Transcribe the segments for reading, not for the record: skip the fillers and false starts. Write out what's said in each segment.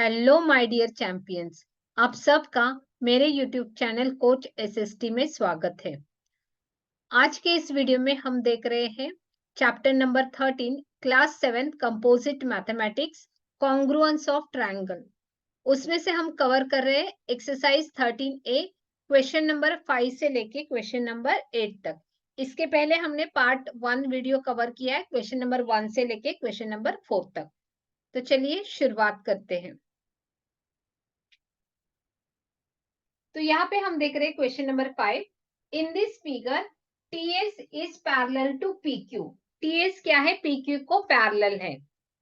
Hello my dear champions. आप सबका मेरे यूट्यूब चैनल कोच एसएसटी में स्वागत है। आज के इस वीडियो में हम देख रहे हैं chapter number 13 class 7 composite mathematics congruence of triangle. उसमें से हम कवर कर रहे हैं एक्सरसाइज 13A क्वेश्चन नंबर 5 से लेके क्वेश्चन नंबर 8 तक। इसके पहले हमने पार्ट 1 वीडियो कवर किया है क्वेश्चन नंबर 1 से लेके क्वेश्चन नंबर 4 तक। तो चलिए शुरुआत करते हैं। तो यहाँ पे हम देख रहे हैं question number 5। In this figure TS is parallel to PQ. TS क्या है? पीक्यू को पैरेलल है।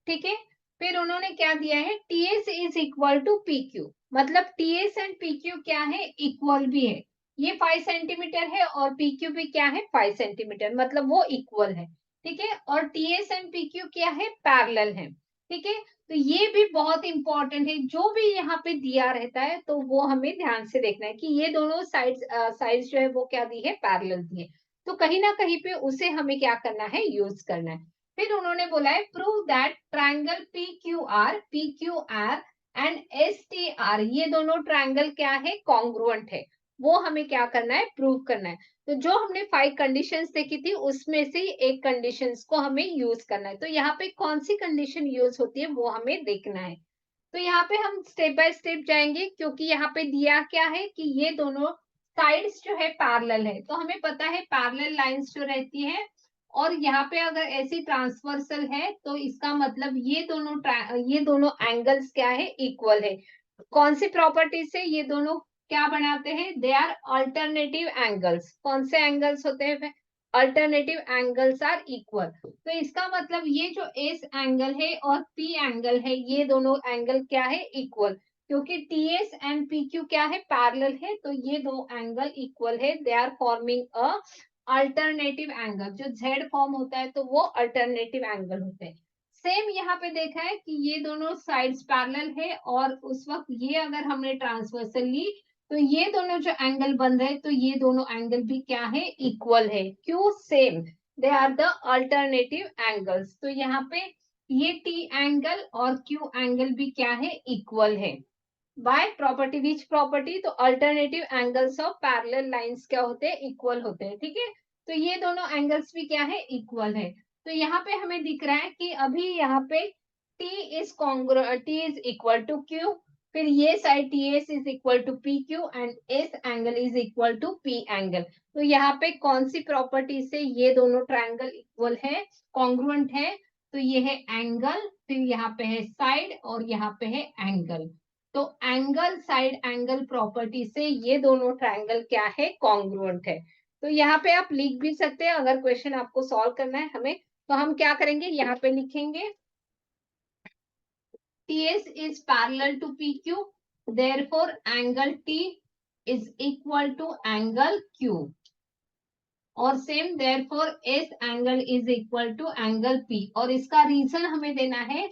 ठीक है। फिर उन्होंने क्या दिया है? TS is equal to PQ, मतलब टीएस एंड पीक्यू क्या है? इक्वल भी है। ये 5 सेंटीमीटर है और पीक्यू भी क्या है? 5 सेंटीमीटर, मतलब वो इक्वल है। ठीक है। और टीएस एंड पीक्यू क्या है? पैरेलल है। ठीक है। तो ये भी बहुत इंपॉर्टेंट है, जो भी यहाँ पे दिया रहता है तो वो हमें ध्यान से देखना है कि ये दोनों साइड्स जो है वो क्या दी है? पैरेलल दी है। तो कहीं ना कहीं पे उसे हमें क्या करना है? यूज करना है। फिर उन्होंने बोला है prove that triangle P Q are and S T are, ये दोनों ट्रायंगल क्या है? कॉन्ग्रुएंट है। वो हमें क्या करना है? प्रूव करना है। तो जो हमने 5 कंडीशंस देखी थी उसमें से एक कंडीशंस को हमें यूज करना है। तो यहाँ पे कौन सी कंडीशन यूज होती है वो हमें देखना है। तो यहाँ पे हम स्टेप बाय स्टेप जाएंगे, क्योंकि यहाँ पे दिया क्या है कि ये दोनों साइड्स जो है पैरेलल है। तो हमें पता है पैरेलल लाइंस जो रहती है, और यहाँ पे अगर ऐसी ट्रांसवर्सल है तो इसका मतलब ये दोनों एंगल्स क्या है? इक्वल है। कौन सी प्रॉपर्टी से ये दोनों क्या बनाते हैं? They are alternative angles. कौन से एंगल्स होते हैं? Alternative angles are equal. तो इसका मतलब ये जो एस एंगल है और पी एंगल है, ये दोनों एंगल क्या है? इक्वल। क्योंकि T S and P Q क्या है? पैरेलल है, तो ये दो एंगल इक्वल है। They are forming a alternative angle. जो जेड फॉर्म होता है तो वो अल्टरनेटिव एंगल होते हैं। सेम यहाँ पे देखा है कि ये दोनों साइड्स पैरेलल है, और उस वक्त ये अगर हमने ट्रांसवर्सल ली तो ये दोनों जो एंगल बन रहे तो ये दोनों एंगल भी क्या है? इक्वल है। क्यों? Same, they are the alternative angles. तो यहाँ पे ये टी एंगल और क्यू एंगल भी क्या है? इक्वल है। By property, which property? तो alternative angles of parallel lines क्या होते हैं? इक्वल होते हैं। ठीक है। तो ये दोनों एंगल्स भी क्या है? इक्वल है। तो यहाँ पे हमें दिख रहा है कि अभी यहाँ पे T is equal to Q, फिर ये side TS is equal to PQ and S angle is equal to P angle. तो यहाँ पे कौन सी प्रॉपर्टी से ये दोनों ट्रायंगल इक्वल है, कॉन्ग्रुएंट है? तो ये है एंगल, फिर यहाँ पे है साइड और यहाँ पे है एंगल। तो एंगल साइड एंगल प्रॉपर्टी से ये दोनों ट्रायंगल क्या है? कॉन्ग्रुएंट है। तो यहाँ पे आप लिख भी सकते हैं, अगर क्वेश्चन आपको सॉल्व करना है हमें, तो हम क्या करेंगे? यहाँ पे लिखेंगे TS is parallel to PQ, therefore angle T is equal to angle Q, और same therefore S angle is equal to angle P। और इसका रीजन हमें देना है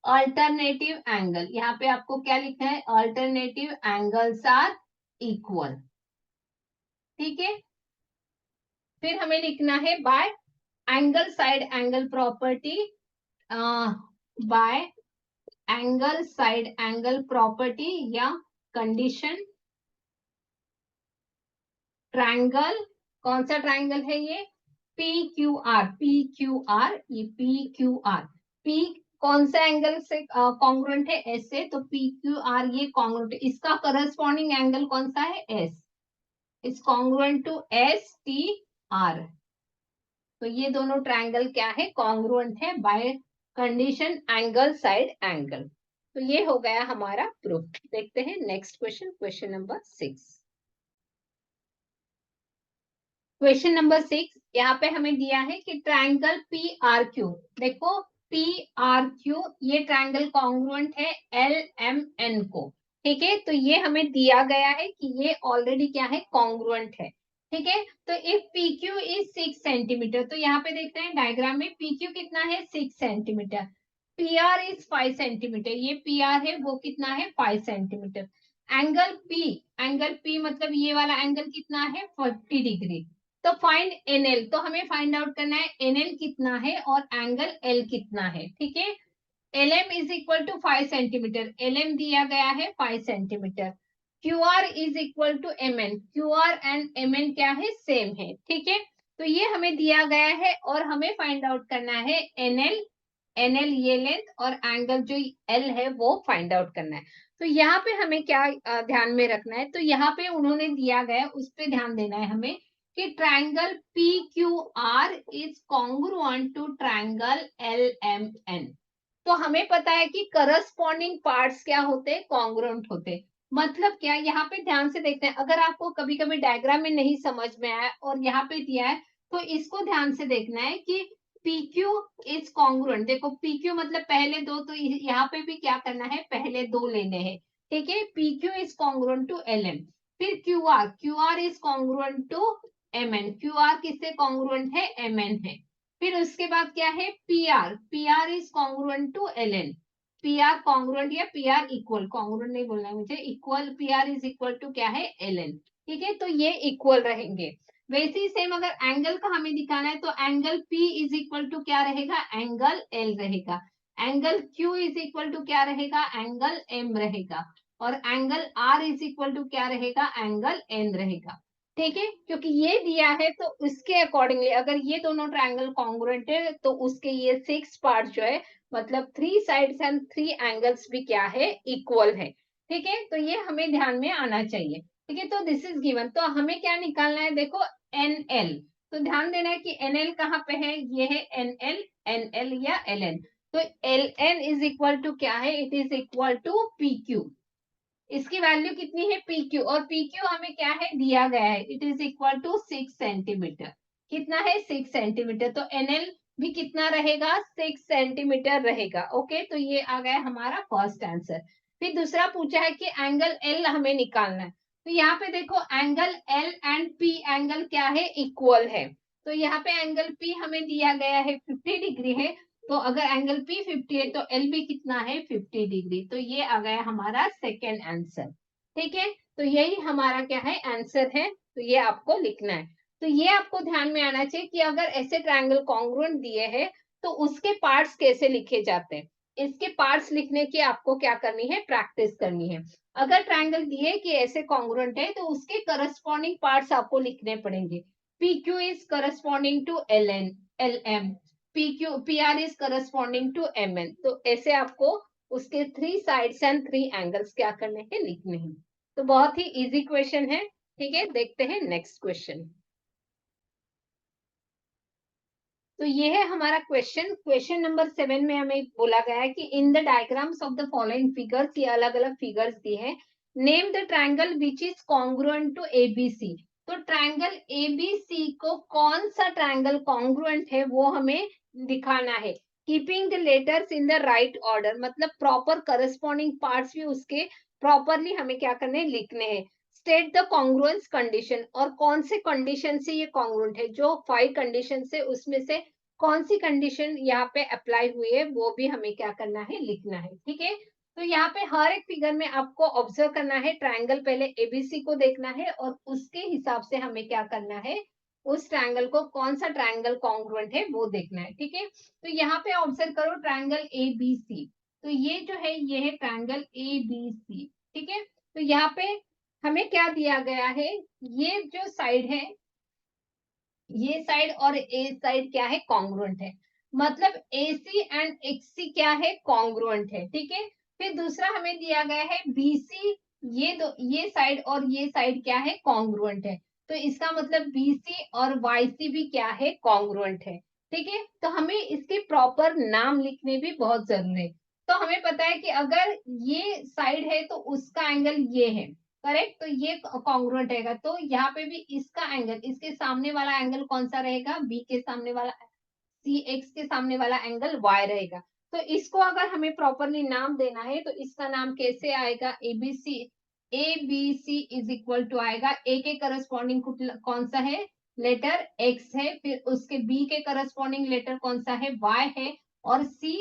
अल्टरनेटिव एंगल। यहाँ पे आपको क्या लिखना है? Alternative angles are equal. ठीक है। फिर हमें लिखना है by angle side angle property, by angle side angle property या कंडीशन ट्रायंगल। कौन सा ट्रायंगल है ये? P Q R. P Q R, ये पी क्यू आर। पी कौन सा एंगल से कॉन्ग्रुएंट है? एस से। तो पी क्यू आर ये कॉन्ग्रुएंट, इसका करस्पॉन्डिंग एंगल कौन सा है? S. Is congruent to S T are. तो ये दोनों ट्रायंगल क्या है? कॉन्ग्रुएंट है by condition angle side angle. तो ये हो गया हमारा प्रूफ। देखते हैं next question, question number 6। Question number 6 यहाँ पे हमें दिया है कि ट्रायंगल पी आर क्यू। देखो पी आर क्यू ये ट्रायंगल कॉन्ग्रुएंट है एल एम एन को। ठीक है। तो ये हमें दिया गया है कि ये ऑलरेडी क्या है? कॉन्ग्रुएंट है। ठीक है। तो if P Q is 6 centimetre, तो यहाँ पे देखते हैं डायग्राम में पी क्यू कितना है? 6 centimetre. P R is 5 centimetre, ये पी आर है वो कितना है? 5 सेंटीमीटर। एंगल पी मतलब ये वाला एंगल कितना है? 40 डिग्री। तो फाइंड एनएल, तो हमें फाइंड आउट करना है एनएल कितना है और एंगल एल कितना है। ठीक है। LM is equal to 5 centimetre, LM दिया गया है 5 centimetre. QR is equal to MN, QR and MN क्या है, सेम है, ठीक है। तो ये हमें दिया गया है और हमें फाइंड आउट करना है NL, NL ये लेंथ और एंगल जो L है वो फाइंड आउट करना है। तो यहाँ पे हमें क्या ध्यान में रखना है, तो यहाँ पे उन्होंने दिया गया है उस पर ध्यान देना है हमें कि triangle PQR is congruent to triangle LMN। तो हमें पता है कि करस्पॉन्डिंग पार्ट्स क्या होते हैं, कॉन्ग्रुएंट होते हैं। मतलब क्या, यहाँ पे ध्यान से देखते हैं, अगर आपको कभी कभी डायग्राम में नहीं समझ में आया और यहाँ पे दिया है तो इसको ध्यान से देखना है कि PQ इज कॉन्ग्रुएंट। देखो PQ मतलब पहले दो, तो यहाँ पे भी क्या करना है, पहले दो लेने हैं, ठीक है। PQ is congruent to LM। फिर QR, QR is congruent to MN, QR किससे कॉन्ग्रुएंट है, MN है। फिर उसके बाद क्या है, PR, PR is congruent to LN, PR congruent या PR इक्वल, कॉन्ग्रुएंट नहीं बोलना है मुझे, equal, PR is equal to क्या है, LN, ठीक है। तो ये इक्वल रहेंगे। वैसे ही सेम अगर एंगल का हमें दिखाना है तो angle P is equal to क्या रहेगा, एंगल L रहेगा। Angle Q is equal to क्या रहेगा, एंगल M रहेगा। और angle R is equal to क्या रहेगा, एंगल N रहेगा, ठीक है। क्योंकि ये दिया है तो उसके अकॉर्डिंगली अगर ये दोनों ट्रायंगल कॉन्ग्रुएंट है तो उसके ये 6 पार्ट जो है, मतलब 3 साइड्स एंड 3 एंगल्स भी क्या है, इक्वल है, ठीक है। तो ये हमें ध्यान में आना चाहिए, ठीक है। तो दिस इज गिवन, तो हमें क्या निकालना है, देखो NL। तो ध्यान देना है कि NL कहाँ पे है, ये है NL, NL या LN। तो LN इज इक्वल टू क्या है, it is equal to PQ। इसकी वैल्यू कितनी है, PQ, और PQ हमें क्या है, दिया गया है, it is equal to 6 centimetre. कितना है, 6 सेंटीमीटर। तो NL भी कितना रहेगा, 6 सेंटीमीटर रहेगा, ओके। तो ये आ गया हमारा फर्स्ट आंसर। फिर दूसरा पूछा है कि एंगल L हमें निकालना है। तो यहाँ पे देखो angle L and P angle क्या है, इक्वल है। तो यहाँ पे एंगल P हमें दिया गया है 50 डिग्री है। तो अगर एंगल P 50 है तो L भी कितना है, 50 डिग्री। तो ये आ गया हमारा सेकेंड आंसर, ठीक है। तो यही हमारा क्या है, आंसर है। तो ये आपको लिखना है। तो ये आपको ध्यान में आना चाहिए कि अगर ऐसे ट्रायंगल कॉन्ग्रुएंट दिए हैं तो उसके पार्ट्स कैसे लिखे जाते हैं। इसके पार्ट्स लिखने की आपको क्या करनी है, प्रैक्टिस करनी है। अगर ट्रायंगल दिए कि ऐसे कॉन्ग्रुएंट है तो उसके करस्पॉन्डिंग पार्ट्स आपको लिखने पड़ेंगे। PQ is corresponding to LN, LM, PR is corresponding to MN। तो ऐसे आपको उसके 3 साइड्स एंड 3 एंगल्स क्या करने हैं, लिखने हैं। तो बहुत ही इजी क्वेश्चन है, ठीक है। देखते हैं नेक्स्ट क्वेश्चन। तो ये है हमारा क्वेश्चन। क्वेश्चन नंबर 7 में हमें बोला गया है कि in the diagrams of the following figures, ये अलग अलग फिगर्स दिए हैं, name the triangle which is congruent to ABC। तो ट्रायंगल ABC को कौन सा ट्रायंगल कॉन्ग्रुएंट है वो हमें दिखाना है। Keeping the letters in the right order, मतलब प्रॉपर करस्पॉन्डिंग पार्ट्स भी उसके प्रॉपरली हमें क्या करने हैं, लिखने हैं। स्टेट द कॉन्ग्रुएंस कंडीशन, और कौन से कंडीशन से ये कॉन्ग्रुएंट है, जो 5 कंडीशन से उसमें से कौन सी कंडीशन यहाँ पे अप्लाई हुई है वो भी हमें क्या करना है, लिखना है, ठीक है। तो यहाँ पे हर एक फिगर में आपको ऑब्जर्व करना है, ट्रायंगल पहले ABC को देखना है और उसके हिसाब से हमें क्या करना है, उस ट्रायंगल को कौन सा ट्रायंगल कॉन्ग्रुएंट है वो देखना है, ठीक है। तो यहाँ पे ऑब्जर्व करो ट्रायंगल ABC। तो ये जो है ये है ट्रायंगल ABC, ठीक है। तो यहाँ पे हमें क्या दिया गया है, ये जो साइड है, ये साइड और ए साइड क्या है, कॉन्ग्रुएंट है। मतलब AC एंड XC क्या है, कॉन्ग्रुएंट है, ठीक है। फिर दूसरा हमें दिया गया है BC, ये साइड और ये साइड क्या है, कॉन्ग्रुएंट है। तो इसका मतलब BC और YC भी क्या है, कॉन्ग्रुएंट है, ठीक है। तो हमें इसके प्रॉपर नाम लिखने भी बहुत जरूरी है। तो हमें पता है कि अगर ये साइड है तो उसका एंगल ये है, करेक्ट। तो ये कॉन्ग्रुएंट रहेगा। तो यहाँ पे भी इसका एंगल, इसके सामने वाला एंगल कौन सा रहेगा, बी के सामने वाला, CX के सामने वाला एंगल Y रहेगा। तो इसको अगर हमें प्रॉपरली नाम देना है तो इसका नाम कैसे आएगा, ABC। ABC is equal to आएगा, A के करस्पॉन्डिंग कौन सा है, लेटर X है। फिर उसके B के करस्पॉन्डिंग लेटर कौन सा है, Y है। और C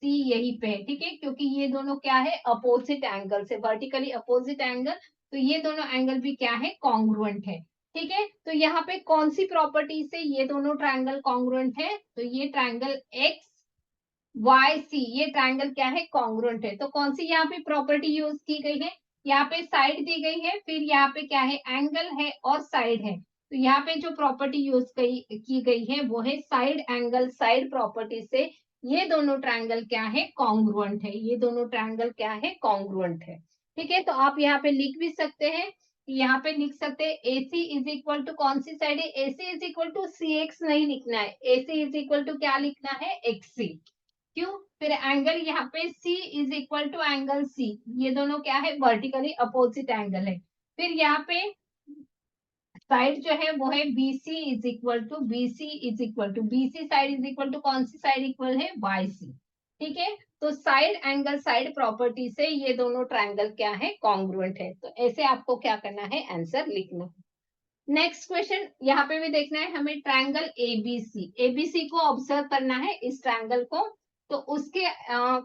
यही पे है, ठीक है। क्योंकि ये दोनों क्या है, अपोजिट एंगल से, वर्टिकली अपोजिट एंगल। तो ये दोनों एंगल भी क्या है, कॉन्ग्रुएंट है, ठीक है। तो यहाँ पे कौन सी प्रॉपर्टी से ये दोनों ट्रायंगल कॉन्ग्रुएंट है, तो ये ट्रायंगल X वाई सी, ये ट्रायंगल क्या है, कॉन्ग्रुएंट है। तो कौन सी यहाँ पे प्रॉपर्टी यूज की गई है, यहाँ पे साइड दी गई है, फिर यहाँ पे क्या है, एंगल है और साइड है। तो यहाँ पे जो प्रॉपर्टी यूज की गई है वो है साइड एंगल साइड प्रॉपर्टी से ये दोनों ट्रायंगल क्या है, कॉन्ग्रुएंट है। ये दोनों ट्रायंगल क्या है, कॉन्ग्रुएंट है। ठीक है, तो आप यहाँ पे लिख भी सकते हैं, यहाँ पे लिख सकते हैं AC इज इक्वल टू कौन सी साइड है, AC is equal to CX नहीं लिखना है, AC इज इक्वल टू क्या लिखना है, XC। क्यों, फिर एंगल यहाँ पे C is equal to angle C, ये दोनों क्या है, वर्टिकली अपोजिट एंगल है। फिर यहाँ पे साइड जो है वो है BC is equal to BC side is equal to कौन सी साइड इक्वल है, YC। ठीक है, तो साइड एंगल साइड प्रॉपर्टी से ये दोनों ट्रायंगल क्या है, कॉन्ग्रुएंट है। तो ऐसे आपको क्या करना है, आंसर लिखना। नेक्स्ट क्वेश्चन यहाँ पे भी देखना है हमें, ट्रायंगल एबीसी को ऑब्जर्व करना है, इस ट्रायंगल को। तो उसके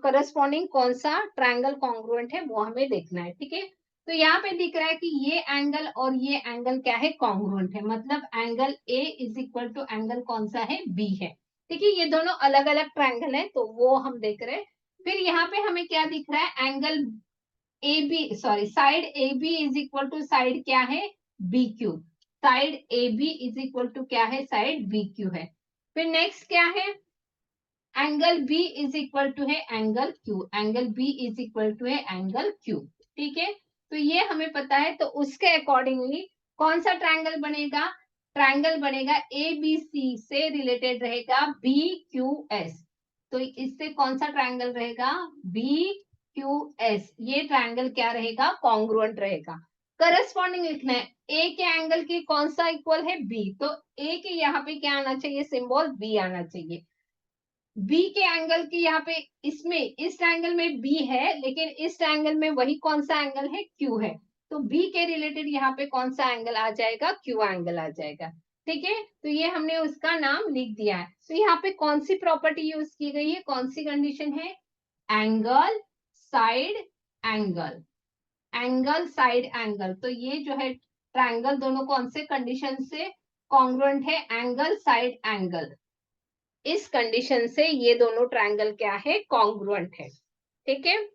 करस्पॉन्डिंग कौन सा ट्रायंगल कॉन्ग्रुएंट है वो हमें देखना है। ठीक है, तो यहाँ पे दिख रहा है कि ये एंगल और ये एंगल क्या है, कॉन्ग्रुएंट है, मतलब angle A is equal to angle कौन सा है, बी है। ठीक है, ये दोनों अलग अलग ट्रायंगल है तो वो हम देख रहे हैं। फिर यहाँ पे हमें क्या दिख रहा है, angle A B, sorry, side A B is equal to side क्या है, B Q. Side A B is equal to क्या है, साइड बी क्यू है। फिर नेक्स्ट क्या है, angle B is equal to है angle Q, angle B is equal to है एंगल क्यू। ठीक है, तो ये हमें पता है, तो उसके अकॉर्डिंगली कौन सा ट्रायंगल बनेगा, ट्रायंगल बनेगा ए बी सी से रिलेटेड रहेगा बी क्यू एस। तो इससे कौन सा ट्रायंगल रहेगा, बी क्यू एस, ये ट्रायंगल क्या रहेगा, कॉन्ग्रुएंट रहेगा। करस्पॉन्डिंग लिखना है, ए के एंगल की कौन सा इक्वल है, बी, तो ए के यहाँ पे क्या आना चाहिए, सिंबल बी आना चाहिए। बी के एंगल की यहाँ पे, इसमें इस ट्रायंगल में बी है, लेकिन इस ट्रायंगल में वही कौन सा एंगल है, क्यू है। तो बी के रिलेटेड यहाँ पे कौन सा एंगल आ जाएगा, क्यू एंगल आ जाएगा। ठीक है, तो ये हमने उसका नाम लिख दिया है। तो यहाँ पे कौन सी प्रॉपर्टी यूज की गई है, कौन सी कंडीशन है, angle side angle, angle side angle. तो ये जो है ट्रायंगल दोनों कौन से कंडीशन से कॉन्ग्रुएंट है, एंगल साइड एंगल। इस कंडीशन से ये दोनों ट्रायंगल क्या है, कॉन्ग्रुएंट है। ठीक है,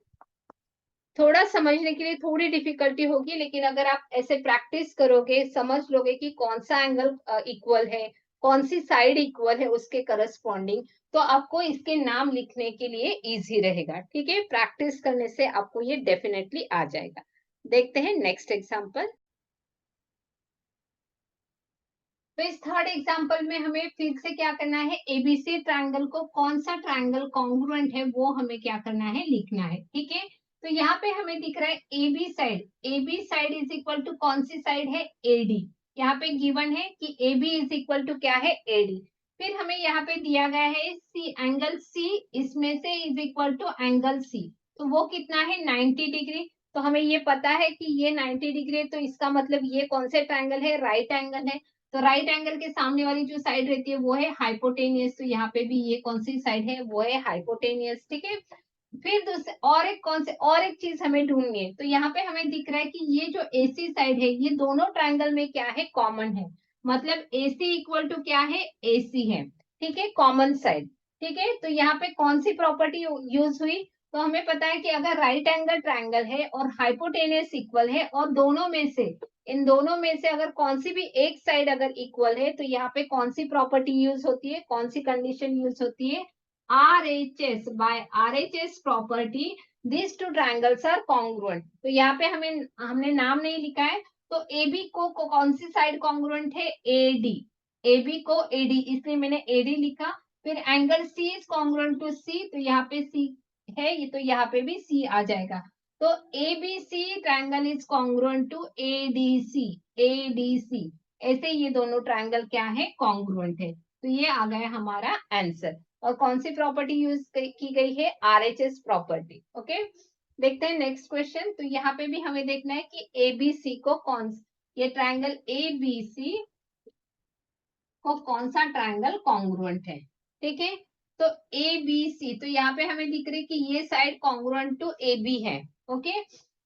थोड़ा समझने के लिए थोड़ी डिफिकल्टी होगी, लेकिन अगर आप ऐसे प्रैक्टिस करोगे, समझ लोगे कि कौन सा एंगल इक्वल है, कौन सी साइड इक्वल है उसके करस्पॉन्डिंग, तो आपको इसके नाम लिखने के लिए इजी रहेगा। ठीक है, प्रैक्टिस करने से आपको ये डेफिनेटली आ जाएगा। देखते हैं नेक्स्ट एग्जांपल। तो इस थर्ड एग्जांपल में हमें फिर से क्या करना है, एबीसी ट्रायंगल को कौन सा ट्रायंगल कॉन्ग्रुएंट है वो हमें क्या करना है, लिखना है। ठीक है, तो यहाँ पे हमें दिख रहा है AB side is equal to कौन सी साइड है, AD। यहाँ पे गिवन है कि AB इज इक्वल टू क्या है, AD। फिर हमें यहाँ पे दिया गया है सी, एंगल C इसमें से is equal to angle C, तो वो कितना है, 90 डिग्री। तो हमें ये पता है कि ये 90 डिग्री है, तो इसका मतलब ये कौन से ट्रायंगल है, राइट एंगल है। तो राइट एंगल के सामने वाली जो साइड रहती है वो है हाइपोटेनियस, तो यहाँ पे भी ये कौन सी साइड है, वो है हाइपोटेनियस। ठीक है, फिर दूसरे और एक कौन से, और एक चीज हमें ढूंढनी है। तो यहाँ पे हमें दिख रहा है कि ये जो AC साइड है ये दोनों ट्रायंगल में क्या है, कॉमन है, मतलब AC इक्वल टू क्या है, AC है। ठीक है, कॉमन साइड। ठीक है, तो यहाँ पे कौन सी प्रॉपर्टी यूज हुई, तो हमें पता है कि अगर राइट एंगल ट्रायंगल है और हाइपोटेनियस इक्वल है और दोनों में से, इन दोनों में से अगर कौन सी भी एक साइड अगर इक्वल है, तो यहाँ पे कौन सी प्रॉपर्टी यूज होती है, कौन सी कंडीशन यूज होती है, RHS, by RHS property this two triangles are congruent. तो यहाँ पे हमने नाम नहीं लिखा है, तो AB को कौन सी साइड कॉन्ग्रुएंट है, AD, AB को AD, इसलिए मैंने AD लिखा। फिर angle C is congruent to C, तो यहाँ पे C है, ये तो यहाँ पे भी C आ जाएगा। तो ABC triangle is congruent to ADC, ऐसे ये दोनों ट्रायंगल क्या है, कॉन्ग्रुएंट है। तो ये आ गया हमारा आंसर। और कौन सी प्रॉपर्टी यूज की गई है, RHS प्रॉपर्टी। ओके, देखते हैं नेक्स्ट क्वेश्चन। तो यहाँ पे भी हमें देखना है कि ABC को ये ट्रायंगल ABC को कौन सा ट्रायंगल कॉन्ग्रुएंट है। ठीक है, तो ABC, तो यहाँ पे हमें दिख रही है कि ये साइड कॉन्ग्रुएंट टू AB है। ओके,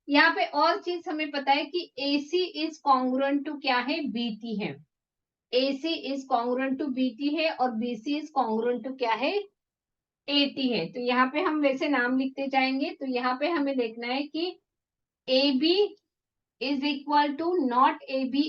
यहाँ पे और चीज हमें पता है कि AC इज कॉन्ग्रुएंट टू क्या है, BT है। AC is congruent to BT है और BC इज कॉन्ग्रुएंट टू क्या है, 80 है। तो यहाँ पे हम वैसे नाम लिखते जाएंगे। तो यहाँ पे हमें देखना है कि A B is equal to not A B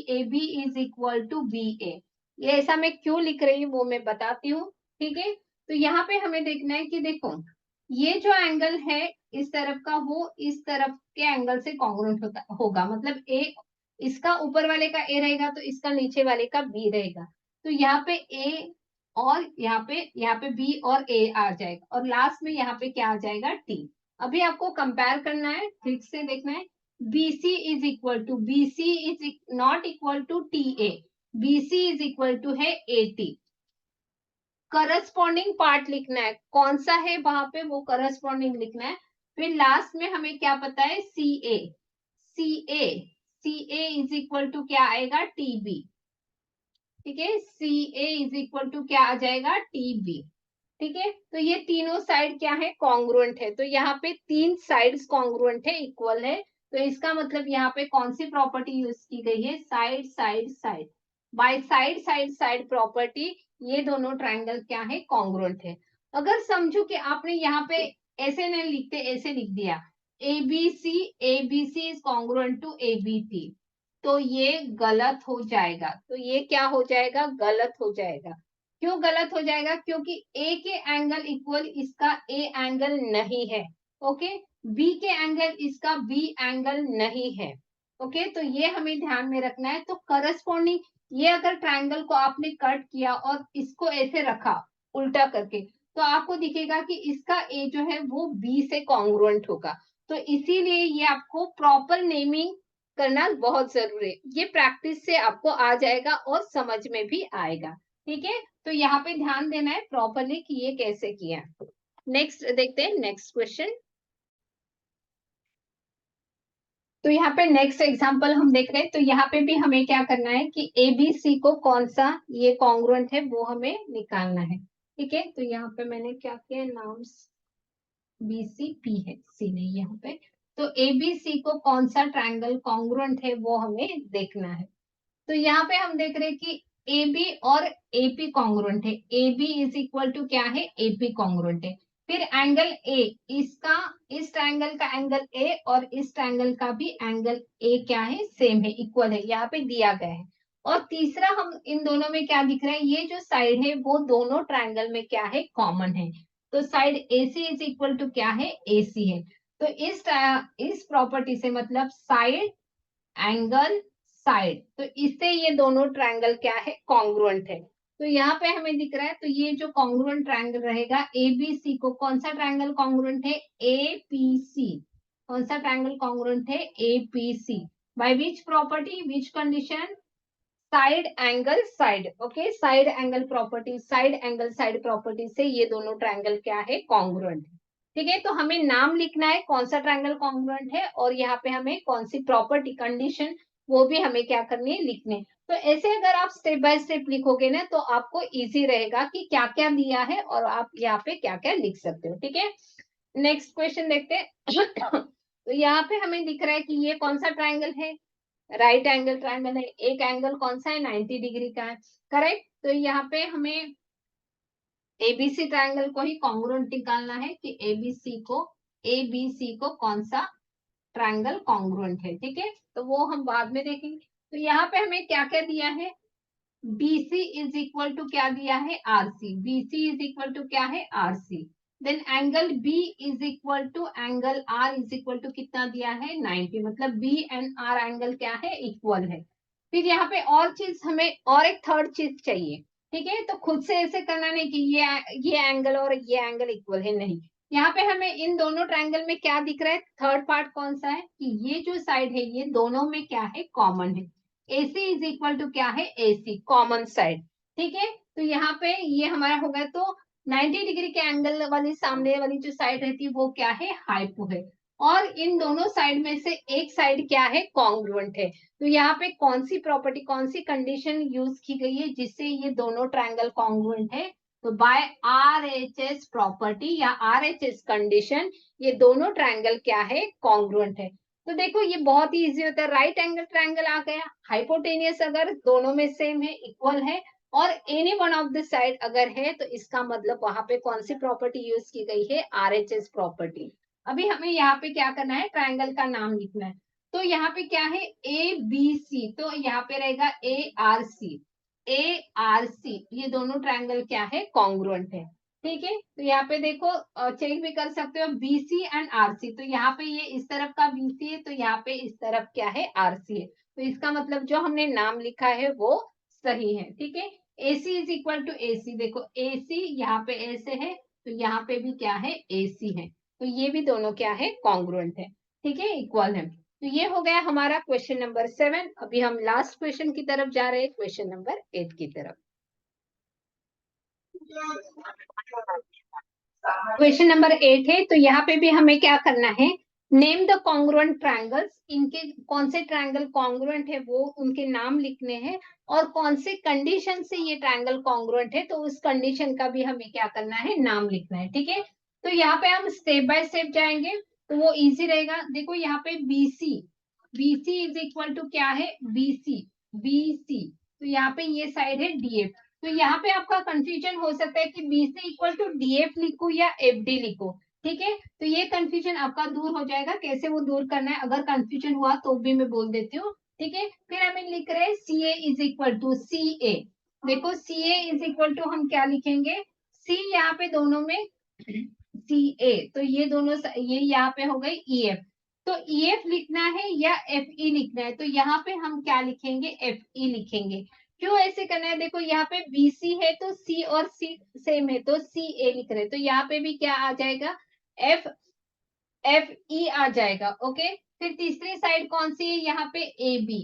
is equal to B A. ये ऐसा मैं क्यों लिख रही हूँ वो मैं बताती हूँ। ठीक है, तो यहाँ पे हमें देखना है कि देखो ये जो एंगल है इस तरफ का वो इस तरफ के एंगल से कॉन्ग्रुएंट होता होगा। मतलब ए, इसका ऊपर वाले का ए रहेगा तो इसका नीचे वाले का बी रहेगा। तो यहाँ पे ए और यहाँ पे बी और ए आ जाएगा और लास्ट में यहाँ पे क्या आ जाएगा टी। अभी आपको कंपेयर करना है, ठीक से देखना है। BC is equal to BC is not equal to TA। BC is equal to है AT। करस्पॉन्डिंग पार्ट लिखना है, कौन सा है वहां पे वो करस्पॉन्डिंग लिखना है। फिर लास्ट में हमें क्या पता है CA। CA CA is equal to क्या आएगा TB। ठीक है, CA इज इक्वल टू क्या आ जाएगा TB। ठीक है, तो ये तीनों साइड क्या है कॉन्ग्रुएंट है। तो यहाँ पे तीन साइड्स कॉन्ग्रुएंट है, इक्वल है। तो इसका मतलब यहाँ पे कौन सी प्रॉपर्टी यूज की गई है, side side side. By side side side property ये दोनों ट्रायंगल क्या है कॉन्ग्रुएंट है। अगर समझो कि आपने यहाँ पे ऐसे नहीं लिखते, ऐसे लिख दिया ABC is congruent to ABT, तो ये गलत हो जाएगा। तो ये क्या हो जाएगा, गलत हो जाएगा। क्यों गलत हो जाएगा, क्योंकि ए के एंगल इक्वल इसका ए एंगल नहीं है। ओके, बी के एंगल इसका बी एंगल नहीं है। ओके, तो ये हमें ध्यान में रखना है। तो करस्पॉन्डिंग ये अगर ट्रायंगल को आपने कट किया और इसको ऐसे रखा उल्टा करके, तो आपको दिखेगा कि इसका ए जो है वो बी से कॉन्ग्रुएंट होगा। तो इसीलिए ये आपको प्रॉपर नेमिंग करना बहुत जरूरी है। ये प्रैक्टिस से आपको आ जाएगा और समझ में भी आएगा। ठीक है, तो यहाँ पे ध्यान देना है प्रॉपरली कि ये कैसे किया। नेक्स्ट देखते हैं, नेक्स्ट क्वेश्चन। तो यहाँ पे नेक्स्ट एग्जांपल हम देख रहे हैं। तो यहाँ पे भी हमें क्या करना है कि ABC को कौन सा ये कॉन्ग्रुएंट है वो हमें निकालना है। ठीक है, तो यहाँ पे मैंने क्या किया, नाम BCP है, सी नहीं यहाँ पे। तो ABC को कौन सा ट्रायंगल कॉन्ग्रुएंट है वो हमें देखना है। तो यहाँ पे हम देख रहे हैं कि AB और AP कॉन्ग्रुएंट है। AB इज इक्वल टू क्या है, AP कॉन्ग्रुएंट है। फिर एंगल A, इसका इस ट्रायंगल का एंगल A और इस ट्रायंगल का भी एंगल A क्या है, सेम है, इक्वल है, यहाँ पे दिया गया है। और तीसरा हम इन दोनों में क्या दिख रहा है, ये जो साइड है वो दोनों ट्रायंगल में क्या है, कॉमन है। तो side AC is equal to क्या है, AC है। तो इस प्रॉपर्टी से मतलब साइड एंगल साइड, तो इससे ये दोनों ट्रायंगल क्या है, कॉन्ग्रुएंट है। तो यहाँ पे हमें दिख रहा है, तो ये जो कॉन्ग्रुएंट ट्रायंगल रहेगा ABC को, कौन सा ट्रायंगल कॉन्ग्रुएंट है, APC। कौन सा ट्रायंगल कॉन्ग्रुएंट है, APC। By which property, which condition, side angle side. Okay, side angle property, side angle side property से ये दोनों ट्रायंगल क्या है, कॉन्ग्रुएंट है। ठीक है, तो हमें नाम लिखना है कौन सा ट्रायंगल कॉन्ग्रुएंट है और यहाँ पे हमें कौन सी प्रॉपर्टी कंडीशन वो भी हमें क्या करनी है, लिखने। तो ऐसे अगर आप स्टेप बाय स्टेप लिखोगे ना तो आपको इजी रहेगा कि क्या क्या दिया है और आप यहाँ पे क्या क्या लिख सकते हो। ठीक है, नेक्स्ट क्वेश्चन देखते हैं। तो यहाँ पे हमें दिख रहा है कि ये कौन सा ट्रायंगल है, राइट एंगल ट्रायंगल है। एक एंगल कौन सा है, 90 डिग्री का है, करेक्ट। तो यहाँ पे हमें ABC ट्रायंगल को ही कॉन्ग्रुएंट निकालना है कि ABC को कौन सा ट्रायंगल कॉन्ग्रुएंट है। ठीक है, तो वो हम बाद में देखेंगे। तो यहाँ पे हमें क्या क्या दिया है, BC इज इक्वल टू क्या दिया है, RC। BC is equal to क्या है, RC। Then angle B is equal to angle R is equal to कितना दिया है, 90। मतलब B एंड R एंगल क्या है, इक्वल है। फिर यहाँ पे और चीज, हमें और एक थर्ड चीज चाहिए। ठीक है, तो खुद से ऐसे करना नहीं कि ये एंगल और ये एंगल इक्वल है, नहीं। यहाँ पे हमें इन दोनों ट्रायंगल में क्या दिख रहा है, थर्ड पार्ट कौन सा है, कि ये जो साइड है ये दोनों में क्या है, कॉमन है। AC इज इक्वल टू क्या है, AC कॉमन साइड। ठीक है, तो यहाँ पे ये हमारा होगा। तो 90 डिग्री के एंगल वाली सामने वाली जो साइड रहती है वो क्या है, हाइपो है। और इन दोनों साइड में से एक साइड क्या है, कॉन्ग्रुएंट है। तो यहाँ पे कौन सी प्रॉपर्टी, कौन सी कंडीशन यूज की गई है जिससे ये दोनों ट्रायंगल कॉन्ग्रुएंट है। तो बाय RHS प्रॉपर्टी या RHS कंडीशन ये दोनों ट्रायंगल क्या है, कॉन्ग्रुएंट है। तो देखो ये बहुत ही इजी होता है। राइट एंगल ट्रायंगल आ गया, हाइपोटेनियस अगर दोनों में सेम है, इक्वल है, और any one of the side अगर है तो इसका मतलब वहां पे कौन सी प्रॉपर्टी यूज की गई है, आरएचएस प्रॉपर्टी। अभी हमें यहाँ पे क्या करना है, ट्रायंगल का नाम लिखना है। तो यहाँ पे क्या है, ए बी सी, तो यहाँ पे रहेगा A R C. A R C ये दोनों ट्रायंगल क्या है, कॉन्ग्रुएंट है। ठीक है, तो यहाँ पे देखो चेक भी कर सकते हो, बीसी एंड आरसी, तो यहाँ पे ये इस तरफ का बीसी है, तो यहाँ पे इस तरफ क्या है, आरसी है। तो इसका मतलब जो हमने नाम लिखा है वो सही है। ठीक है, AC is equal to AC, देखो AC यहाँ पे ऐसे है, तो यहाँ पे भी क्या है, AC है। तो ये भी दोनों क्या है, कॉन्ग्रुएंट है। ठीक है, इक्वल है। तो ये हो गया हमारा क्वेश्चन नंबर 7। अभी हम लास्ट क्वेश्चन की तरफ जा रहे हैं, क्वेश्चन नंबर 8 की तरफ। क्वेश्चन नंबर 8 है, तो यहाँ पे भी हमें क्या करना है, नेम द कॉन्ग्रुएंट ट्रायंगल्स, इनके कौन से ट्रायंगल कॉन्ग्रुएंट है वो उनके नाम लिखने हैं, और कौन से कंडीशन से ये ट्रायंगल कॉन्ग्रुएंट है तो उस कंडीशन का भी हमें क्या करना है, नाम लिखना है। ठीक है, तो यहाँ पे हम स्टेप बाय स्टेप जाएंगे तो वो इजी रहेगा। देखो यहाँ पे BC, BC is equal to क्या है, BC, BC, तो यहाँ पे ये साइड है DF। तो यहाँ पे आपका कंफ्यूजन हो सकता है कि BC इक्वल टू DF लिखूं या FD लिखूं। ठीक है, तो ये कंफ्यूजन आपका दूर हो जाएगा। कैसे वो दूर करना है, अगर कंफ्यूजन हुआ तो भी मैं बोल देती हूँ। ठीक है, फिर हमें लिख रहे हैं CA is equal to CA। देखो CA इज इक्वल टू हम क्या लिखेंगे, C यहाँ पे दोनों में CA, तो ये दोनों ये यहाँ पे हो गई EF। तो EF लिखना है या FE लिखना है, तो यहाँ पे हम क्या लिखेंगे, FE लिखेंगे। क्यों ऐसे करना है, देखो यहाँ पे BC है तो C और C सेम है, तो CA लिख रहे हैं, तो यहाँ पे भी क्या आ जाएगा, FE आ जाएगा। ओके, फिर तीसरी साइड कौन सी है, यहाँ पे AB।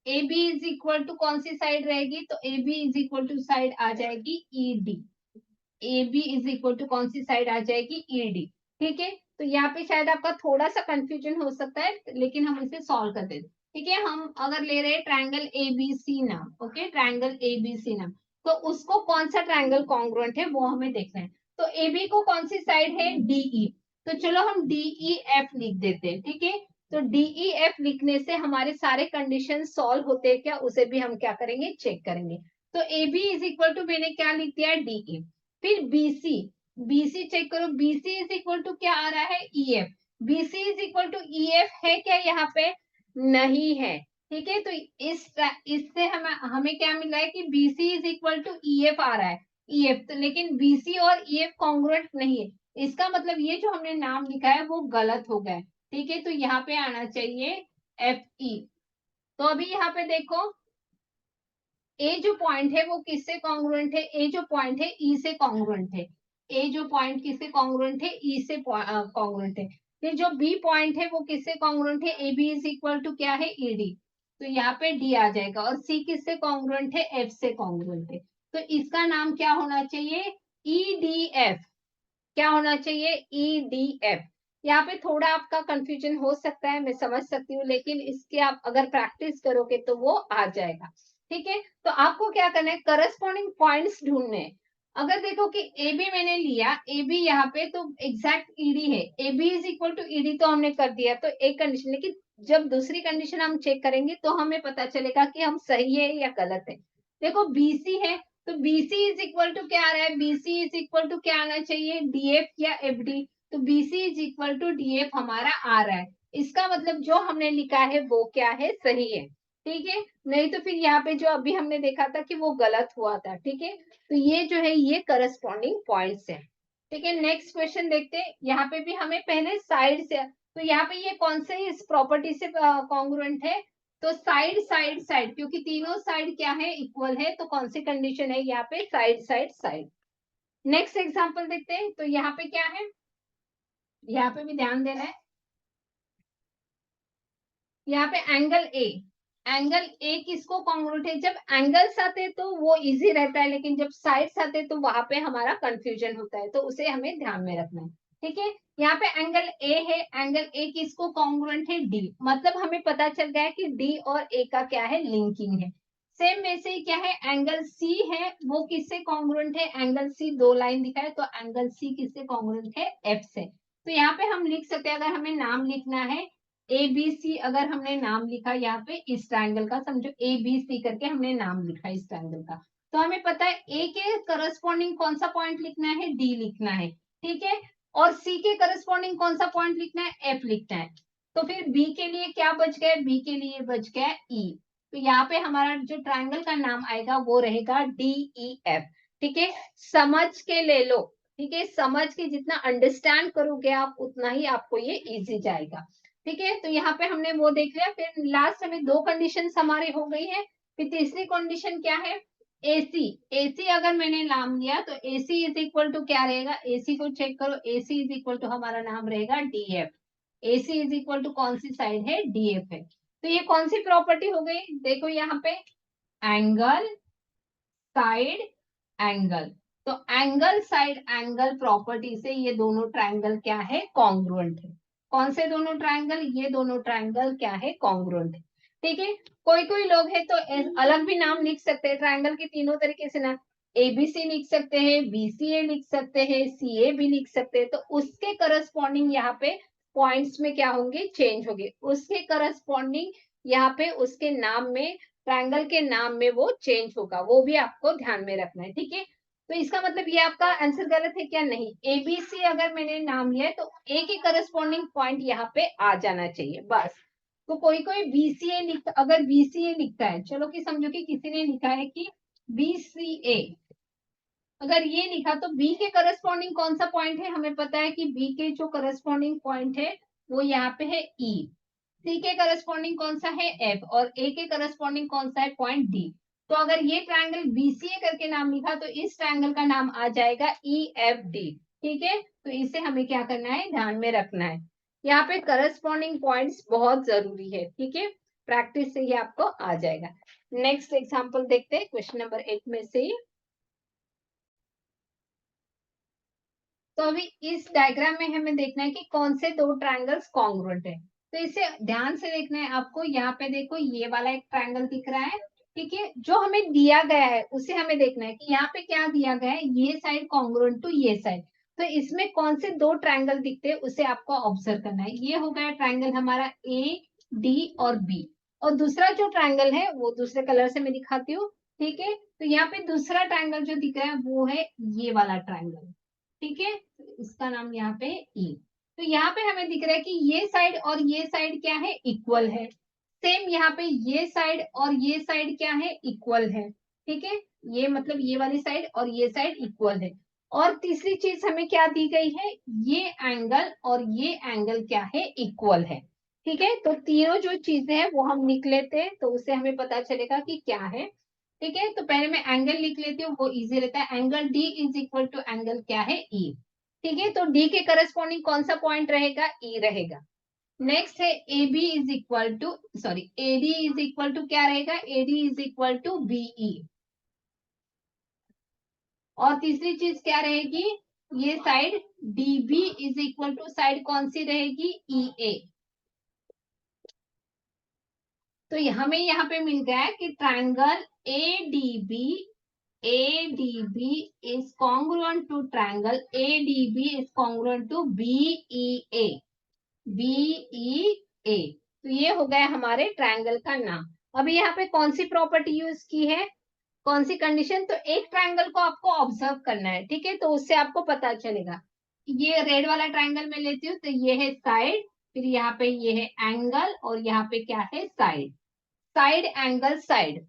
AB is equal to कौन सी साइड रहेगी, तो AB is equal to side आ जाएगी ED। AB is equal to कौन सी साइड आ जाएगी, ED। ठीक है, तो यहाँ पे शायद आपका थोड़ा सा कंफ्यूजन हो सकता है, लेकिन हम इसे सॉल्व कर देते। ठीक है, हम अगर ले रहे हैं ट्रायंगल ABC नाम, ओके, ट्रायंगल ABC नाम, तो उसको कौन सा ट्रायंगल कॉन्ग्रुएंट है वो हमें देखना है। तो AB को कौन सी साइड है, DE, तो चलो हम DEF लिख देते हैं। ठीक है, तो DEF लिखने से हमारे सारे कंडीशन सॉल्व होते हैं क्या, उसे भी हम क्या करेंगे, चेक करेंगे। तो AB इज इक्वल टू मैंने क्या लिख दिया, DE। फिर BC, BC चेक करो, BC इज इक्वल टू क्या आ रहा है, EF। BC is equal to EF है क्या यहाँ पे, नहीं है। ठीक है, तो इससे हमें क्या मिला है कि BC is equal to EF आ रहा है, EF तो, लेकिन BC और EF कॉन्ग्रुएंट नहीं है। इसका मतलब ये जो हमने नाम लिखा है वो गलत हो गया है। ठीक है, तो यहाँ पे आना चाहिए FE। तो अभी यहाँ पे देखो, ए जो पॉइंट है वो किससे कॉन्ग्रुएंट है, ए जो पॉइंट है ई से कॉन्ग्रुएंट है। ए जो पॉइंट किससे कॉन्ग्रुएंट है, ई से कॉन्ग्रुएंट है। फिर जो बी पॉइंट है वो किससे कॉन्ग्रुएंट है, A B is equal to क्या है, ईडी, तो यहाँ पे डी आ जाएगा। और सी किससे कॉन्ग्रुएंट है, एफ से कॉन्ग्रुएंट है। तो इसका नाम क्या होना चाहिए, EDF। क्या होना चाहिए, EDF। यहाँ पे थोड़ा आपका कंफ्यूजन हो सकता है, मैं समझ सकती हूँ, लेकिन इसके आप अगर प्रैक्टिस करोगे तो वो आ जाएगा। ठीक है, तो आपको क्या करना है, करस्पॉन्डिंग पॉइंट्स ढूंढने हैं। अगर देखो कि ए बी मैंने लिया, ए बी यहाँ पे तो एग्जैक्ट ईडी है, A B is equal to ED तो हमने कर दिया, तो एक कंडीशन, लेकिन जब दूसरी कंडीशन हम चेक करेंगे तो हमें पता चलेगा कि हम सही है या गलत है। देखो बीसी है, तो BC इज इक्वल टू क्या आ रहा है, BC इज इक्वल टू क्या आना चाहिए, DF या FD। तो BC is equal to DF हमारा आ रहा है। इसका मतलब जो हमने लिखा है वो क्या है, सही है। ठीक है, नहीं तो फिर यहाँ पे जो अभी हमने देखा था कि वो गलत हुआ था। ठीक है, तो ये जो है ये करस्पॉन्डिंग पॉइंट्स है। ठीक है, नेक्स्ट क्वेश्चन देखते हैं। यहाँ पे भी हमें पहले साइड से, तो यहाँ पे ये कौन से इस प्रॉपर्टी से कॉन्ग्रुएंट है, तो साइड साइड साइड, क्योंकि तीनों साइड क्या है, इक्वल है, तो कौन सी कंडीशन है यहाँ पे, side side side. Next example देखते हैं, तो यहाँ पे क्या है, यहाँ पे भी ध्यान देना है। यहाँ पे एंगल ए, एंगल ए किसको कॉन्ग्रुएंट है, जब एंगल्स आते हैं तो वो इजी रहता है, लेकिन जब साइड्स आते हैं तो वहां पे हमारा कंफ्यूजन होता है, तो उसे हमें ध्यान में रखना है। ठीक है, यहाँ पे एंगल ए है, एंगल ए किसको कॉन्ग्रुएंट है, डी, मतलब हमें पता चल गया है कि डी और ए का क्या है, लिंकिंग है। सेम वैसे ही क्या है, एंगल सी है, वो किससे कॉन्ग्रुएंट है, एंगल सी दो लाइन दिखा है, तो एंगल सी किससे कॉन्ग्रुएंट है, एफ से। तो यहाँ पे हम लिख सकते हैं, अगर हमें नाम लिखना है ABC, अगर हमने नाम लिखा यहाँ पे इस ट्रायंगल का, समझो ABC करके हमने नाम लिखा इस ट्रायंगल का, तो हमें पता है ए के करस्पॉन्डिंग कौन सा पॉइंट लिखना है, डी लिखना है, ठीक है। और सी के करस्पॉन्डिंग कौन सा पॉइंट लिखना है, एफ लिखना है। तो फिर बी के लिए क्या बच गया, बी के लिए बच गया ई। तो यहाँ पे हमारा जो ट्रायंगल का नाम आएगा वो रहेगा डी ई एफ, ठीक है। समझ के ले लो, ठीक है, समझ के जितना अंडरस्टैंड करोगे आप उतना ही आपको ये इजी जाएगा, ठीक है। तो यहाँ पे हमने वो देख लिया। फिर लास्ट में दो कंडीशन हमारे हो गई है। फिर तीसरी कंडीशन क्या है, एसी। एसी अगर मैंने नाम लिया तो एसी इज इक्वल टू क्या रहेगा, एसी को चेक करो, एसी इज इक्वल टू हमारा नाम रहेगा DF. AC is equal to कौन सी साइड है, डीएफ है। तो ये कौन सी प्रॉपर्टी हो गई, देखो यहाँ पे एंगल साइड एंगल। तो एंगल साइड एंगल प्रॉपर्टी से ये दोनों ट्रायंगल क्या है, कॉन्ग्रुएंट है। कौन से दोनों ट्रायंगल, ये दोनों ट्रायंगल क्या है, कॉन्ग्रुएंट है, ठीक है। कोई कोई लोग है तो अलग भी नाम लिख सकते हैं ट्रायंगल के तीनों तरीके से ना, एबीसी लिख सकते हैं, बीसीए लिख सकते हैं, सीए भी लिख सकते हैं। तो उसके करस्पॉन्डिंग यहाँ पे पॉइंट्स में क्या होंगे, चेंज होंगे। उसके करस्पॉन्डिंग यहाँ पे उसके नाम में, ट्रायंगल के नाम में वो चेंज होगा, वो भी आपको ध्यान में रखना है, ठीक है। तो इसका मतलब ये आपका आंसर गलत है क्या, नहीं। एबीसी अगर मैंने नाम लिया है तो ए के करस्पॉन्डिंग पॉइंट यहाँ पे आ जाना चाहिए बस। तो कोई कोई बीसीए लिख, अगर बीसीए लिखता है, चलो कि समझो कि किसी ने लिखा है कि बीसीए, अगर ये लिखा तो बी के करस्पॉन्डिंग कौन सा पॉइंट है, हमें पता है कि बी के जो करस्पॉन्डिंग पॉइंट है वो यहाँ पे है ई। सी के करस्पॉन्डिंग कौन सा है, एफ। और ए के करस्पॉन्डिंग कौन सा है, पॉइंट डी। तो अगर ये ट्रायंगल बीसीए करके नाम लिखा तो इस ट्रायंगल का नाम आ जाएगा ई एफ डी, ठीक है। तो इसे हमें क्या करना है, ध्यान में रखना है। यहाँ पे करस्पॉन्डिंग पॉइंट्स बहुत जरूरी है, ठीक है। प्रैक्टिस से ही आपको आ जाएगा। नेक्स्ट एग्जाम्पल देखते हैं क्वेश्चन नंबर 8 में से। तो अभी इस डायग्राम में हमें देखना है कि कौन से दो ट्रायंगल्स कॉन्ग्रुएंट है। तो इसे ध्यान से देखना है आपको। यहाँ पे देखो ये वाला एक ट्रायंगल दिख रहा है, ठीक है। जो हमें दिया गया है उसे हमें देखना है कि यहाँ पे क्या दिया गया है, ये साइड कॉन्ग्रुएंट टू ये साइड। तो इसमें कौन से दो ट्रायंगल दिखते हैं उसे आपको ऑब्जर्व करना है। ये हो गया ट्रायंगल हमारा ए डी और बी। और दूसरा जो ट्रायंगल है वो दूसरे कलर से मैं दिखाती हूँ, ठीक है। तो यहाँ पे दूसरा ट्रायंगल जो दिख रहा है वो है ये वाला ट्रायंगल, ठीक है। इसका नाम यहाँ पे ई। तो यहाँ पे हमें दिख रहा है कि ये साइड और ये साइड क्या है, इक्वल है। सेम यहाँ पे ये साइड और ये साइड क्या है, इक्वल है, ठीक है। ये मतलब ये वाली साइड और ये साइड इक्वल है। और तीसरी चीज हमें क्या दी गई है, ये एंगल और ये एंगल क्या है, इक्वल है, ठीक है। तो तीनों जो चीजें हैं वो हम लिख लेते हैं तो उससे हमें पता चलेगा कि क्या है, ठीक है। तो पहले मैं एंगल लिख लेती हूँ, वो इजी रहता है। Angle D is equal to angle क्या है, ई, ठीक है। तो डी के करस्पॉन्डिंग कौन सा पॉइंट रहेगा, ई रहेगा। नेक्स्ट है A B is equal to, sorry AD is equal to क्या रहेगा, AD is equal to BE. और तीसरी चीज क्या रहेगी, ये side DB is equal to side कौन सी रहेगी, ई ए। तो हमें यहाँ पे मिल गया है कि triangle ADB is congruent to triangle ADB is congruent to BEA। तो ये हो गया हमारे ट्रायंगल का नाम। अभी यहाँ पे कौन सी प्रॉपर्टी यूज की है, कौन सी कंडीशन, तो एक ट्रायंगल को आपको ऑब्जर्व करना है, ठीक है। तो उससे आपको पता चलेगा। ये रेड वाला ट्रायंगल में लेती हूँ तो ये है साइड, फिर यहाँ पे ये है एंगल और यहाँ पे क्या है, side. Side angle side,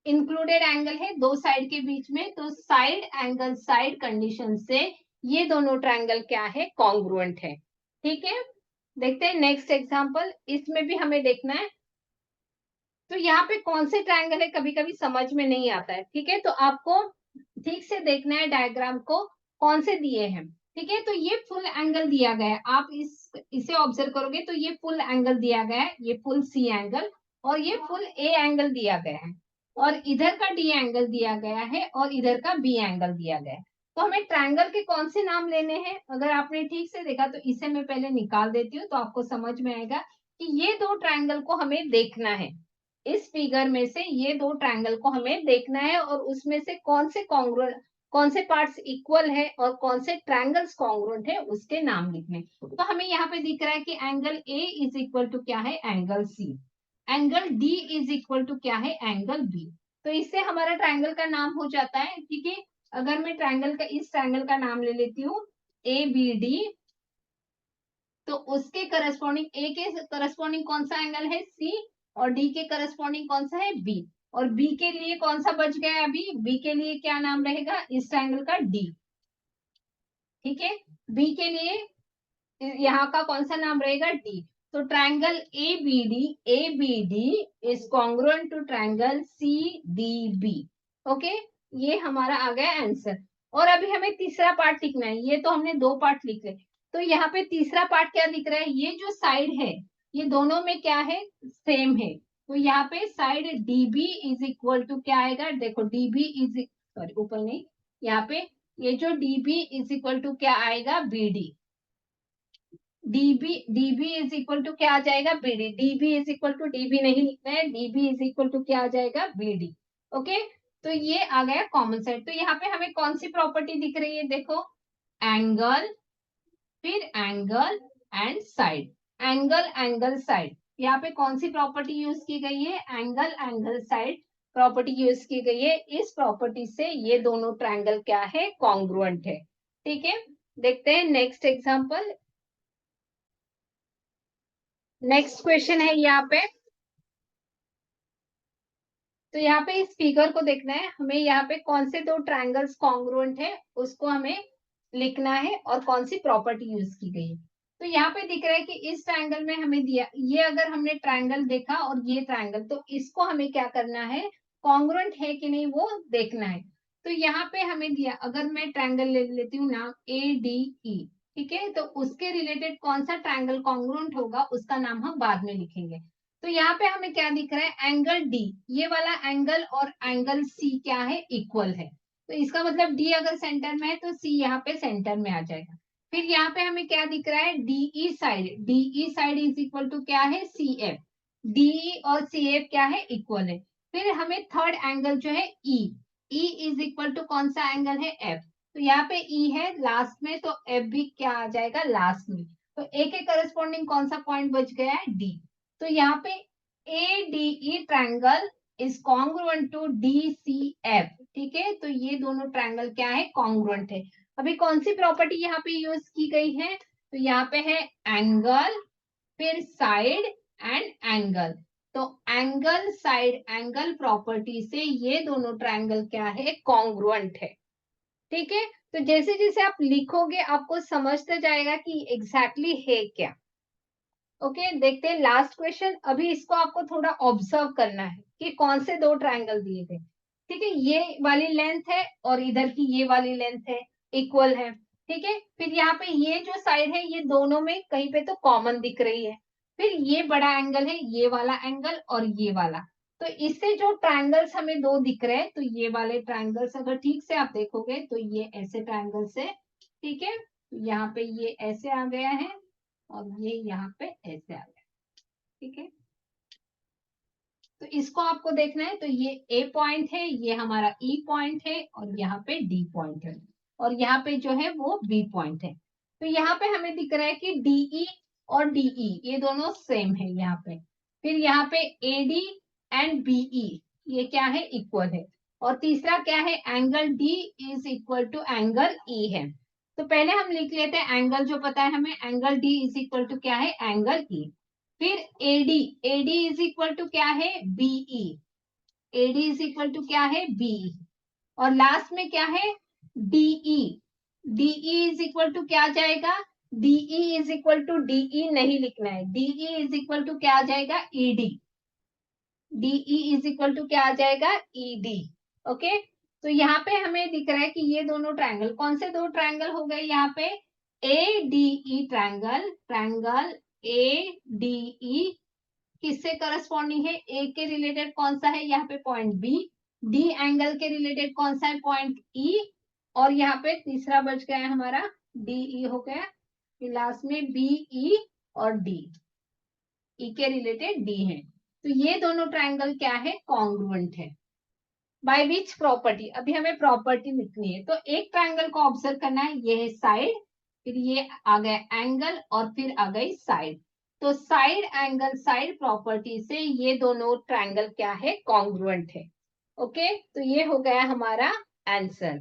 included angle है दो साइड के बीच में, तो साइड एंगल साइड कंडीशन से ये दोनों ट्रायंगल क्या है, कॉन्ग्रुएंट है, ठीक है। देखते हैं नेक्स्ट एग्जांपल, इसमें भी हमें देखना है। तो यहाँ पे कौन से ट्रायंगल है कभी कभी समझ में नहीं आता है, ठीक है। तो आपको ठीक से देखना है डायग्राम को, कौन से दिए हैं, ठीक है। तो ये फुल एंगल दिया गया है, आप इसे ऑब्जर्व करोगे तो ये फुल एंगल दिया गया है, ये फुल सी एंगल, और ये फुल ए एंगल दिया गया है, और इधर का डी एंगल दिया गया है और इधर का बी एंगल दिया गया है। तो हमें ट्रायंगल के कौन से नाम लेने हैं, अगर आपने ठीक से देखा तो इसे मैं पहले निकाल देती हूँ तो आपको समझ में आएगा कि ये दो ट्रायंगल को हमें देखना है। इस फिगर में से ये दो ट्रायंगल को हमें देखना है और उसमें से कौन से कॉन्ग्रुएंट, कौन से पार्ट्स इक्वल है और कौन से ट्रायंगल्स कॉन्ग्रुएंट है उसके नाम लिखने। तो हमें यहाँ पे दिख रहा है कि angle A is equal to क्या है, angle C. Angle D is equal to क्या है, एंगल बी। तो इससे हमारा ट्रायंगल का नाम हो जाता है, ठीक है। अगर मैं ट्रायंगल का, इस ट्रायंगल का नाम ले लेती हूँ ए बी डी, तो उसके करस्पॉन्डिंग, ए के करस्पॉन्डिंग कौन सा एंगल है सी, और डी के करस्पॉन्डिंग कौन सा है बी, और बी के लिए कौन सा बच गया है अभी, बी के लिए क्या नाम रहेगा इस ट्रायंगल का डी, ठीक है। बी के लिए यहाँ का कौन सा नाम रहेगा डी। तो triangle A B D is congruent to triangle C D B. Okay, ये हमारा आ गया आंसर। और अभी हमें तीसरा पार्ट लिखना है, ये तो हमने दो पार्ट लिख रहे, तो यहाँ पे तीसरा पार्ट क्या दिख रहा है, ये जो साइड है ये दोनों में क्या है सेम है, तो यहाँ पे side DB is equal to क्या आएगा, देखो डीबी इज, सॉरी ऊपर नहीं, यहाँ पे ये जो डीबी इज इक्वल टू क्या आएगा B D, DB is equal to क्या आ जाएगा BD, DB is equal to DB नहीं लिखना है, डीबी इज इक्वल टू क्या आ जाएगा बीडी। ओके, तो ये आ गया कॉमन साइड। तो यहाँ पे हमें कौन सी प्रॉपर्टी दिख रही है, देखो एंगल, फिर angle and side, angle angle side, यहाँ पे कौन सी प्रॉपर्टी यूज की गई है, angle angle side property use की गई है। इस प्रॉपर्टी से ये दोनों ट्रायंगल क्या है कॉन्ग्रुएंट है, ठीक है। देखते हैं नेक्स्ट एग्जांपल। नेक्स्ट क्वेश्चन है यहाँ पे, तो यहाँ पे इस फिगर को देखना है हमें, यहाँ पे कौन से दो ट्रायंगल्स कॉन्ग्रुएंट है उसको हमें लिखना है और कौन सी प्रॉपर्टी यूज की गई है। तो यहाँ पे दिख रहा है कि इस ट्रायंगल में हमें दिया, ये अगर हमने ट्रायंगल देखा और ये ट्रायंगल, तो इसको हमें क्या करना है, कॉन्ग्रुएंट है कि नहीं वो देखना है। तो यहाँ पे हमें दिया, अगर मैं ट्रायंगल ले लेती हूँ नाम ए डी ई, ठीक है, तो उसके रिलेटेड कौन सा ट्रायंगल कॉन्ग्रुएंट होगा उसका नाम हम बाद में लिखेंगे। तो यहाँ पे हमें क्या दिख रहा है, एंगल डी, ये वाला एंगल और एंगल सी क्या है इक्वल है, तो इसका मतलब डी अगर सेंटर में है तो सी यहाँ पे सेंटर में आ जाएगा। फिर यहाँ पे हमें क्या दिख रहा है, DE side is equal to क्या है सी एफ, डीई और सी एफ क्या है इक्वल है। फिर हमें थर्ड एंगल जो है ई इज इक्वल टू कौन सा एंगल है एफ, तो यहाँ पे ई है लास्ट में, तो एफ भी क्या आ जाएगा लास्ट में, तो ए के करस्पॉन्डिंग कौन सा पॉइंट बच गया है डी। तो यहाँ पे A D E triangle is congruent to D C F, ठीक है, तो ये दोनों ट्रायंगल क्या है कॉन्ग्रुएंट है। अभी कौन सी प्रॉपर्टी यहाँ पे यूज की गई है, तो यहाँ पे है एंगल, फिर साइड एंड एंगल, तो एंगल साइड एंगल प्रॉपर्टी से ये दोनों ट्रायंगल क्या है कॉन्ग्रुएंट है, ठीक है। तो जैसे जैसे आप लिखोगे आपको समझते जाएगा कि एग्जैक्टली है क्या। ओके, देखते हैं लास्ट क्वेश्चन। अभी इसको आपको थोड़ा ऑब्जर्व करना है कि कौन से दो ट्रायंगल दिए थे, ठीक है, ये वाली लेंथ है और इधर की ये वाली लेंथ है, इक्वल है, ठीक है। फिर यहाँ पे ये जो साइड है ये दोनों में कहीं पे तो कॉमन दिख रही है, फिर ये बड़ा एंगल है, ये वाला एंगल और ये वाला, तो इससे जो ट्रायंगल्स हमें दो दिख रहे हैं, तो ये वाले ट्रायंगल्स अगर ठीक से आप देखोगे तो ये ऐसे ट्रायंगल्स है, ठीक है, यहाँ पे ये ऐसे आ गया है और ये यहाँ पे ऐसे आ गया, ठीक है। तो इसको आपको देखना है, तो ये ए पॉइंट है, ये हमारा ई पॉइंट है और यहाँ पे डी पॉइंट है, और यहाँ पे जो है वो बी पॉइंट है। तो यहाँ पे हमें दिख रहा है कि डीई और डीई ये दोनों सेम है यहाँ पे, फिर यहाँ पे एडी एंड बीई ये क्या है इक्वल है, और तीसरा क्या है angle D is equal to angle E है। तो पहले हम लिख लेते हैं एंगल जो पता है हमें, angle D is equal to क्या है एंगल ई, फिर AD, AD is equal to क्या है BE, AD is equal to क्या है बीई, और लास्ट में क्या है DE, DE is equal to क्या आ जाएगा, DE is equal to DE नहीं लिखना है, डीई इज इक्वल टू क्या आ जाएगा ED, DE is equal to क्या आ जाएगा ईडी। ओके, तो यहाँ पे हमें दिख रहा है कि ये दोनों ट्रायंगल, कौन से दो ट्रायंगल हो गए यहाँ पे, A D E triangle, triangle A D ई किससे करस्पॉन्डिंग है, ए के रिलेटेड कौन सा है यहाँ पे पॉइंट बी, डी एंगल के रिलेटेड कौन सा है पॉइंट ई, और यहाँ पे तीसरा बच गया है हमारा डीई हो गया, फिर लास्ट में बीई और डी, ई के रिलेटेड डी है, तो ये दोनों ट्रायंगल क्या है कॉन्ग्रुएंट है। बाय विच प्रॉपर्टी, अभी हमें प्रॉपर्टी लिखनी है, तो एक ट्रायंगल को ऑब्जर्व करना है, ये है साइड, फिर ये आ गया एंगल और फिर आ गई साइड, तो साइड एंगल साइड प्रॉपर्टी से ये दोनों ट्रायंगल क्या है कॉन्ग्रुएंट है, ओके, तो ये हो गया हमारा आंसर।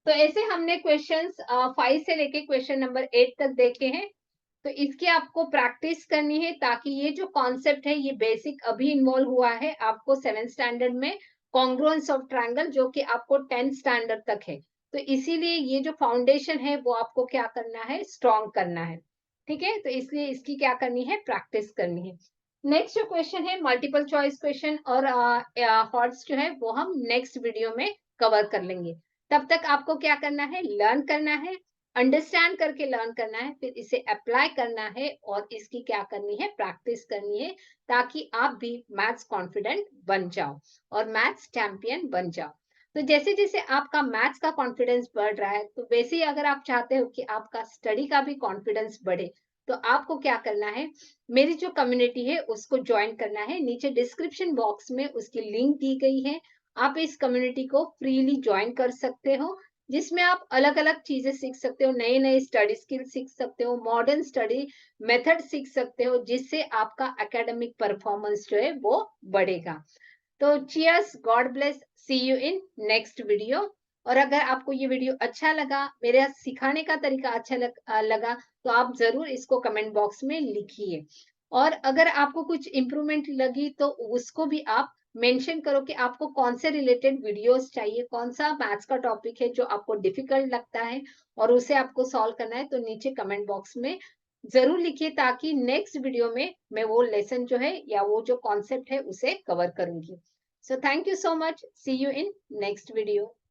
तो ऐसे हमने क्वेश्चंस 5 से लेके क्वेश्चन नंबर 8 तक देखे हैं। तो इसकी आपको प्रैक्टिस करनी है ताकि ये जो कॉन्सेप्ट है ये बेसिक अभी इन्वॉल्व हुआ है आपको 7th स्टैंडर्ड में, कॉन्ग्रुएंस ऑफ ट्रायंगल, जो कि आपको 10th स्टैंडर्ड तक है। तो इसीलिए ये जो फाउंडेशन है वो आपको क्या करना है, स्ट्रॉन्ग करना है। ठीक है, तो इसलिए इसकी क्या करनी है, प्रैक्टिस करनी है। नेक्स्ट जो क्वेश्चन है मल्टीपल चॉइस क्वेश्चन और हॉट्स जो है वो हम नेक्स्ट वीडियो में कवर कर लेंगे। तब तक आपको क्या करना है, लर्न करना है, अंडरस्टैंड करके लर्न करना है, फिर इसे अप्लाई करना है और इसकी क्या करनी है, प्रैक्टिस करनी है, ताकि आप भी मैथ्स कॉन्फिडेंट बन जाओ और मैथ्स चैंपियन बन जाओ। तो जैसे जैसे आपका मैथ्स का कॉन्फिडेंस बढ़ रहा है, तो वैसे ही अगर आप चाहते हो कि आपका स्टडी का भी कॉन्फिडेंस बढ़े, तो आपको क्या करना है, मेरी जो कम्युनिटी है उसको ज्वाइन करना है। नीचे डिस्क्रिप्शन बॉक्स में उसकी लिंक दी गई है, आप इस कम्युनिटी को फ्रीली ज्वाइन कर सकते हो, जिसमें आप अलग अलग चीजें सीख सकते हो, नए नए स्टडी स्किल सीख सकते हो, मॉडर्न स्टडी मेथड सीख सकते हो, जिससे आपका एकेडमिक परफॉर्मेंस जो है वो बढ़ेगा। तो cheers, God bless, see you in next video. और अगर आपको ये वीडियो अच्छा लगा, मेरे सिखाने का तरीका अच्छा लगा, तो आप जरूर इसको कमेंट बॉक्स में लिखिए। और अगर आपको कुछ इम्प्रूवमेंट लगी तो उसको भी आप मेंशन करो कि आपको कौन से रिलेटेड वीडियोस चाहिए, कौन सा मैथ्स का टॉपिक है जो आपको डिफिकल्ट लगता है और उसे आपको सॉल्व करना है, तो नीचे कमेंट बॉक्स में जरूर लिखिए, ताकि नेक्स्ट वीडियो में मैं वो लेसन जो है या वो जो कॉन्सेप्ट है उसे कवर करूंगी। So thank you so much. See you in next video.